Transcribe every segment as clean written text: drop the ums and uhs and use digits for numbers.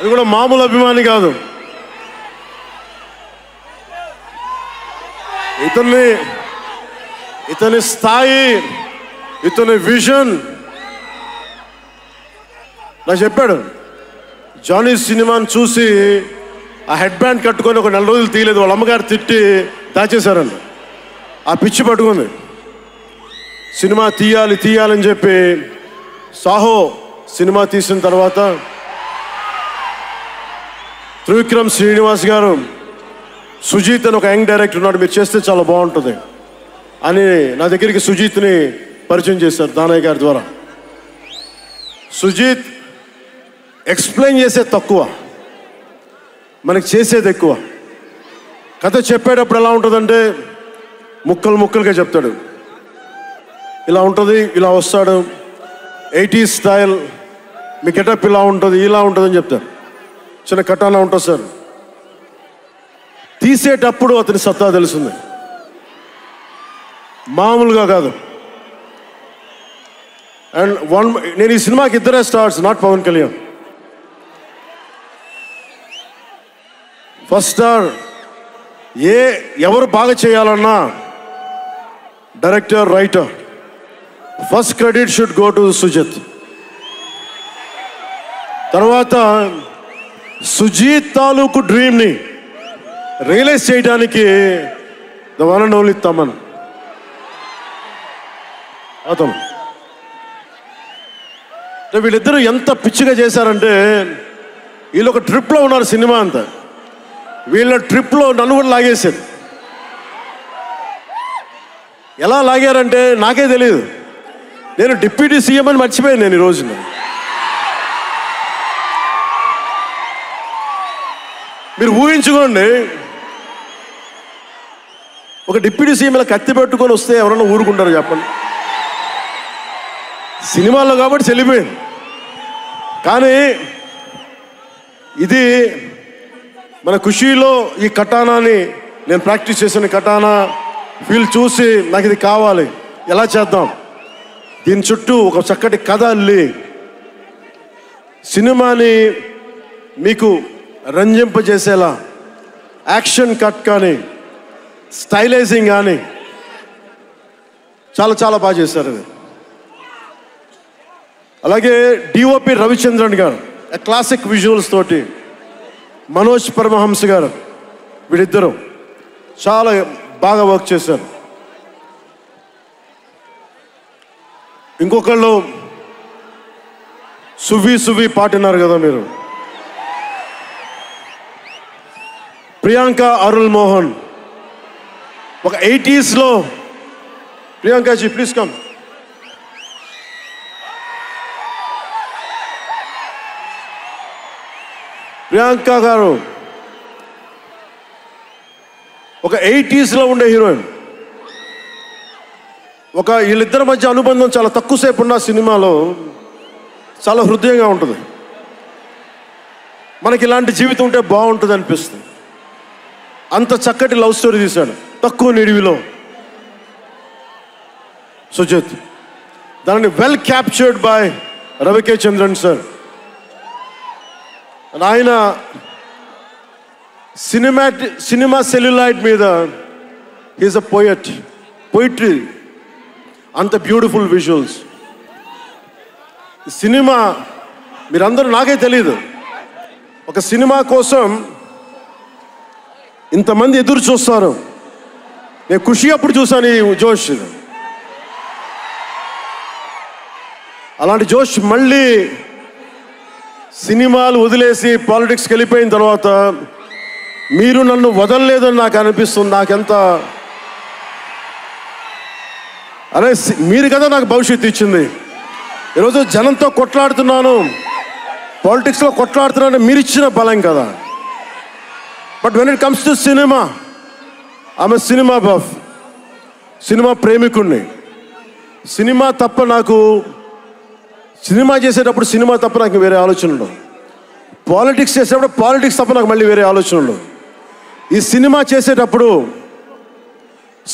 అది కూడా మామూలు అభిమాని కాదు. ఇతని స్థాయి, ఇతని విజన్ నాకు చెప్పాడు. జానీ సినిమాని చూసి ఆ హెడ్ బ్యాండ్ కట్టుకొని ఒక 4 రోజులు తీయలేదు. వాళ్ళ అమ్మగారు తిట్టి దాచేశారండి. ఆ పిచ్చి పట్టుకుంది. సినిమా తీయాలని చెప్పి సాహో సినిమా తీసిన తర్వాత త్రివిక్రమ్ శ్రీనివాస్ గారు, సుజీత్ అని ఒక యంగ్ డైరెక్టర్ ఉన్నాడు, మీరు చేస్తే చాలా బాగుంటుంది అని నా దగ్గరికి సుజీత్ని పరిచయం చేశారు దానయ్య గారి ద్వారా. సుజీత్ ఎక్స్ప్లెయిన్ చేసేది తక్కువ, మనకి చేసేది ఎక్కువ. కథ చెప్పేటప్పుడు ఎలా ఉంటుందంటే ముక్కలుగా చెప్తాడు. ఇలా ఉంటుంది, ఇలా వస్తాడు, 80s స్టైల్, మీ గెటప్ ఇలా ఉంటుంది, ఇలా ఉంటుందని చెప్తారు. చిన్న కటానా ఉంటుంది సార్. తీసేటప్పుడు అతని సత్తా తెలుస్తుంది, మామూలుగా కాదు. అండ్ నేను ఈ సినిమాకి ఇద్దరే stars, not Pawan Kalyan. First star ఎవరు బాగా చేయాలన్నా director, writer, first credit should go to Sujith. తర్వాత సుజీత్ తాలూకు డ్రీమ్ని రియలైజ్ చేయడానికి the one and only Thaman. అతను వీళ్ళిద్దరూ ఎంత పిచ్చిగా చేశారంటే, వీళ్ళు ఒక ట్రిప్లో ఉన్నారు సినిమా అంతా. వీళ్ళ ట్రిప్లో నన్ను కూడా లాగేశారు. ఎలా లాగారంటే నాకే తెలియదు. నేను డిప్యూటీ సీఎం అని మర్చిపోయాను నేను ఈ రోజున. మీరు ఊహించుకోండి, ఒక డిప్యూటీ సీఎం ఇలా కత్తి పెట్టుకొని వస్తే ఎవరన్నా ఊరుకుంటారు చెప్పండి? సినిమాల్లో కాబట్టి చెల్లిపోయింది. కానీ ఇది మన ఖుషీలో ఈ కటానాని నేను ప్రాక్టీస్ చేసిన కటానా ఫీల్ చూసి నాకు ఇది కావాలి, ఎలా చేద్దాం, దీని చుట్టూ ఒక చక్కటి కథ అల్లి సినిమాని మీకు రంజింపజేసేలా యాక్షన్ కట్ కానీ స్టైలైజింగ్ కానీ చాలా చాలా బాగా చేశారు అది. అలాగే డిఓపి రవిచంద్రన్ గారు క్లాసిక్ విజువల్స్ తోటి, మనోజ్ పరమహంస గారు, వీళ్ళిద్దరూ చాలా బాగా వర్క్ చేశారు. ఇంకొకళ్ళు సువి పాటినారు కదా మీరు, ప్రియాంక అరుల్ మోహన్. ఒక 80s ప్రియాంకాజీ ప్లీజ్ కమ్. ప్రియాంక గారు ఒక 80s ఉండే హీరోయిన్. వీళ్ళిద్దరి మధ్య అనుబంధం చాలా తక్కువసేపు ఉన్న సినిమాలో చాలా హృదయంగా ఉంటుంది. మనకి ఇలాంటి జీవితం ఉంటే బాగుంటుంది అనిపిస్తుంది. అంత చక్కటి లవ్ స్టోరీ తీశాడు తక్కువ నిడివిలో సుజిత్. దానిని well captured by రవికే Chandran sir. ఆయన సినిమా సెల్యులాయిడ్ మీద హీస్ అ పోయిట్రీ, అంత బ్యూటిఫుల్ విజువల్స్. సినిమా మీరందరూ, నాకే తెలీదు, ఒక సినిమా కోసం ఇంతమంది ఎదురు చూస్తారు. నేను ఖుషి అప్పుడు చూసాను ఈ జోష్. అలాంటి జోష్ మళ్ళీ సినిమాలు వదిలేసి పాలిటిక్స్కి వెళ్ళిపోయిన తర్వాత మీరు నన్ను వదలలేదని నాకు అనిపిస్తుంది. నాకెంత అరే, మీరు కదా నాకు భవిష్యత్తు ఇచ్చింది. ఈరోజు జనంతో కొట్లాడుతున్నాను, పాలిటిక్స్లో కొట్లాడుతున్నాను, మీరు ఇచ్చిన బలం కదా. But when it comes to cinema, ఆమె సినిమా బఫ్, సినిమా ప్రేమికుణ్ణి. సినిమా తప్ప నాకు, సినిమా చేసేటప్పుడు సినిమా తప్ప నాకు వేరే ఆలోచన ఉండవు. పాలిటిక్స్ చేసేటప్పుడు పాలిటిక్స్ తప్ప నాకు మళ్ళీ వేరే ఆలోచన ఉండవు. ఈ సినిమా చేసేటప్పుడు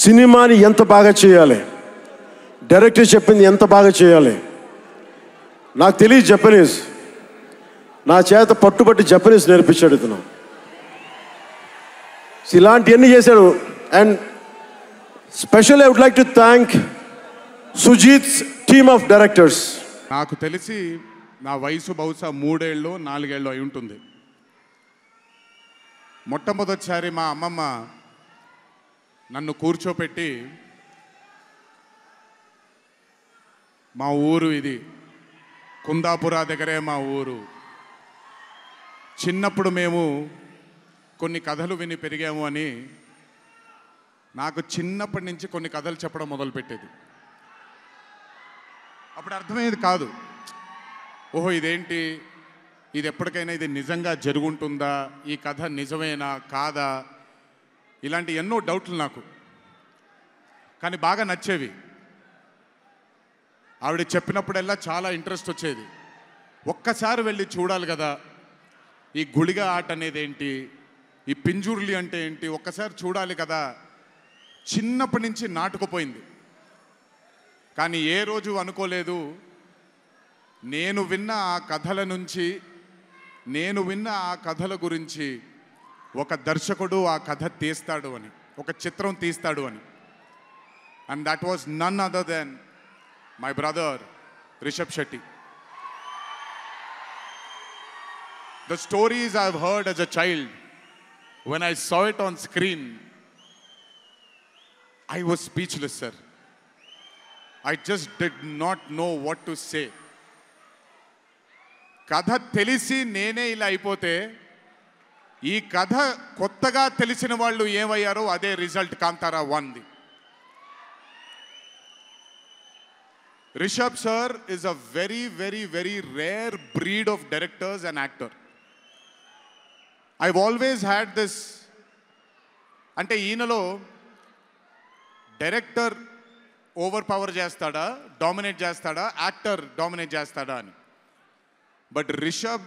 సినిమాని ఎంత బాగా చేయాలి, డైరెక్టర్ చెప్పింది ఎంత బాగా చేయాలి. నాకు తెలియదు జపనీస్, నా చేత పట్టుబట్టి జపనీస్ నేర్పించాడు ఇతను. ఇలాంటివన్నీ చేశాడు. And specially I would like to thank Sujeeth's team of directors. నాకు తెలిసి నా వయసు బహుశా 3 ఏళ్ళు 4 ఏళ్ళు అయి ఉంటుంది. మొట్టమొదటిసారి మా అమ్మమ్మ నన్ను కూర్చోపెట్టి, మా ఊరు ఇది, కుందాపుర దగ్గరే మా ఊరు, చిన్నప్పుడు మేము కొన్ని కథలు విని పెరిగాము అని నాకు చిన్నప్పటి నుంచి కొన్ని కథలు చెప్పడం మొదలుపెట్టేది. అప్పుడు అర్థమయ్యేది కాదు, ఓహో ఇదేంటి, ఇది ఎప్పటికైనా ఇది నిజంగా జరుగుంటుందా, ఈ కథ నిజమేనా కాదా, ఇలాంటి ఎన్నో డౌట్లు నాకు. కానీ బాగా నచ్చేవి. ఆవిడ చెప్పినప్పుడల్లా చాలా ఇంట్రెస్ట్ వచ్చేది. ఒక్కసారి వెళ్ళి చూడాలి కదా, ఈ గుళిగ ఆట అనేది ఏంటి, ఈ పింజుర్లి అంటే ఏంటి, ఒక్కసారి చూడాలి కదా. చిన్నప్పటి నుంచి నాటుకుపోయింది. కానీ ఏ రోజు అనుకోలేదు నేను విన్న ఆ కథల నుంచి, నేను విన్న ఆ కథల గురించి ఒక దర్శకుడు ఆ కథ తీస్తాడు అని, ఒక చిత్రం తీస్తాడు అని. And that was none other than my brother Rishab Shetty. The stories I've heard as a child, when I saw it on screen, I was speechless, sir. I just did not know what to say. కథ తెలిసి నేనే ఇలా అయిపోతే, ఈ కథ కొత్తగా తెలిసిన వాళ్ళు ఏమయ్యారో అదే రిజల్ట్ కాంతారా 1ది. Rishab sir is a very, very, very rare breed of directors and actor. I've always had this, అంటే ఈయనలో డైరెక్టర్ ఓవర్ పవర్ చేస్తాడా, డామినేట్ చేస్తాడా, యాక్టర్ డామినేట్ చేస్తాడా అని. బట్ రిషబ్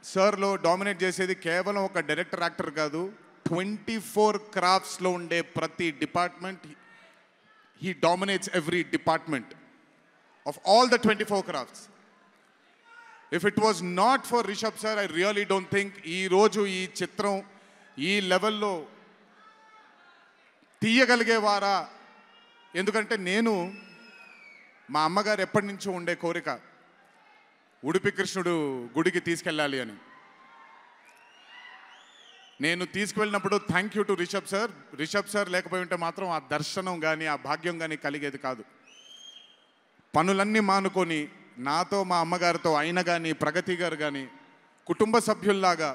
సార్లో డామినేట్ చేసేది కేవలం ఒక డైరెక్టర్ యాక్టర్ కాదు, 24 క్రాఫ్ట్స్లో ఉండే ప్రతి department. He dominates every department of all the 24 crafts. If it was not for Rishabh sir, I really don't think ee roju ee chitram ee level lo తీయగలిగేవారా. ఎందుకంటే నేను మా అమ్మగారు ఎప్పటి నుంచో ఉండే కోరిక ఉడిపి కృష్ణుడు గుడికి తీసుకెళ్ళాలి అని. నేను తీసుకువెళ్ళినప్పుడు thank you to Rishab sir. Rishab sir లేకపోయి ఉంటే మాత్రం ఆ దర్శనం కానీ ఆ భాగ్యం కానీ కలిగేది కాదు. పనులన్నీ మానుకొని నాతో మా అమ్మగారితో ఆయన కానీ ప్రగతి గారు కానీ కుటుంబ సభ్యుల్లాగా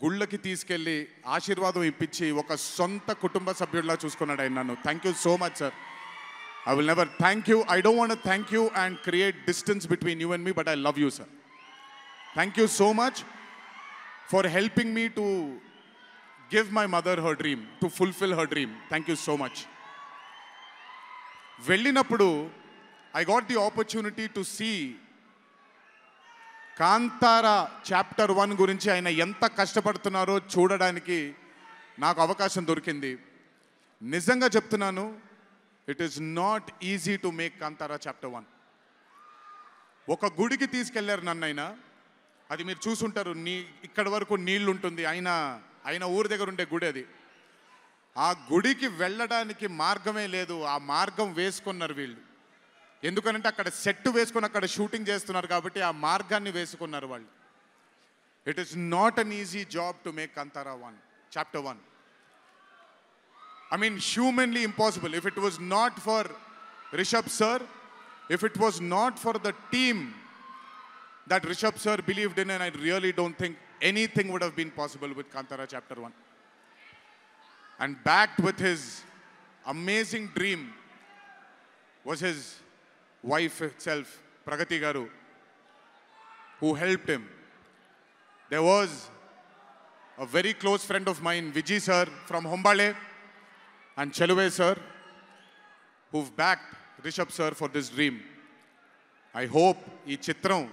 గుళ్ళకి తీసుకెళ్ళి ఆశీర్వాదం ఇప్పించి ఒక సొంత కుటుంబ సభ్యుల్లా చూసుకున్నాడు ఆయన నన్ను. Thank you so much sir. I will never thank you, I don't want to thank you and create distance between you and me, but I love you sir. Thank you so much for helping me to give my mother her dream, to fulfil her dream. Thank you so much. వెళ్ళినప్పుడు I got the opportunity to see Kantara chapter 1 గురించి ఆయన ఎంత కష్టపడుతున్నారో చూడడానికి నాకు అవకాశం దొరికింది. నిజంగా చెప్తున్నాను, it is not easy to make Kantara chapter 1. ఒక గుడికి తీసుకెళ్లారు నన్ను ఆయన, అది మీరు చూసుంటారు, ఇక్కడి వరకు నీళ్ళు ఉంటుంది, ఆయన ఊరి దగ్గర ఉండే గుడి అది. ఆ గుడికి వెళ్ళడానికి మార్గమే లేదు, ఆ మార్గం వేసుకున్నారు వీళ్ళు. ఎందుకనంటే అక్కడ సెట్ వేసుకొని అక్కడ షూటింగ్ చేస్తున్నారు కాబట్టి ఆ మార్గాన్ని వేసుకున్నారు వాళ్ళు. It is not an easy job to make Kantara 1 chapter 1. I mean, humanly impossible. If it was not for Rishabh sir, if it was not for the team that Rishabh sir believed in, and I really don't think anything would have been possible with Kantara chapter 1. And backed with his amazing dream was his wife itself, Pragati Garu, who helped him. There was a very close friend of mine, Vijay sir from Hombale, and Cheluve sir, who've backed Rishabh sir for this dream. I hope ee chitram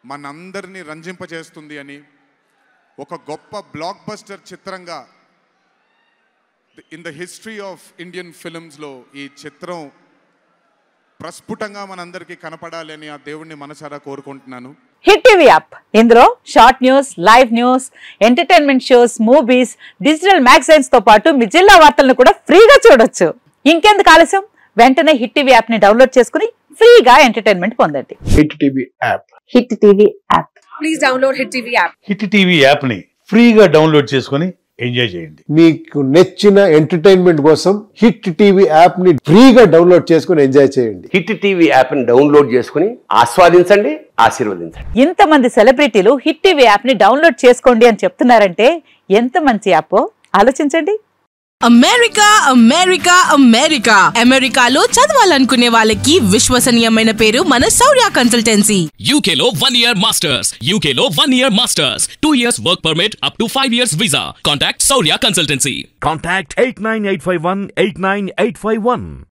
manandarni ranjinpachestundi ani, oka goppa blockbuster chitranga in the history of Indian films lo ee chitram ప్రస్ఫుటంగా మనందరికీ కనపడాలి అని ఆ దేవుణ్ణి మనసారా కోరుకుంటున్నాను. Hit TV app ఇందులో short news, live news, entertainment shows, movies, digital magazines తో పాటు మీ జిల్లా వార్తలను కూడా ఫ్రీగా చూడొచ్చు. ఇంకెందుకు ఆలస్యం, వెంటనే హిట్ టీవీ యాప్ ని డౌన్లోడ్ చేసుకుని ఫ్రీగా ఎంటర్టైన్మెంట్ పొందండి. Hit TV app. Hit TV app. Please download hit TV app. Hit TV app ని ఫ్రీగా డౌన్లోడ్ చేసుకుని ఎంజాయ్ చేయండి. మీకు నచ్చిన ఎంటర్టైన్మెంట్ కోసం హిట్ టీవీ యాప్ ని ఫ్రీగా డౌన్లోడ్ చేసుకుని ఎంజాయ్ చేయండి. హిట్ టీవీ యాప్ ని డౌన్లోడ్ చేసుకుని ఆస్వాదించండి, ఆశీర్వదించండి. ఇంతమంది సెలబ్రిటీలు హిట్ టీవీ యాప్ ని డౌన్లోడ్ చేసుకోండి అని చెప్తున్నారంటే ఎంత మంచి యాప్ ఆలోచించండి. అమెరికా అమెరికా అమెరికా అమెరికాలో చదవాలనుకునే వాళ్ళకి విశ్వసనీయమైన పేరు మన శౌర్య కన్సల్టెన్సీ. UK లో 1 year masters, UK లో 1 year masters, 2 years work permit up to 5 years visa. Contact Saurya Consultancy. Contact 89851 89851.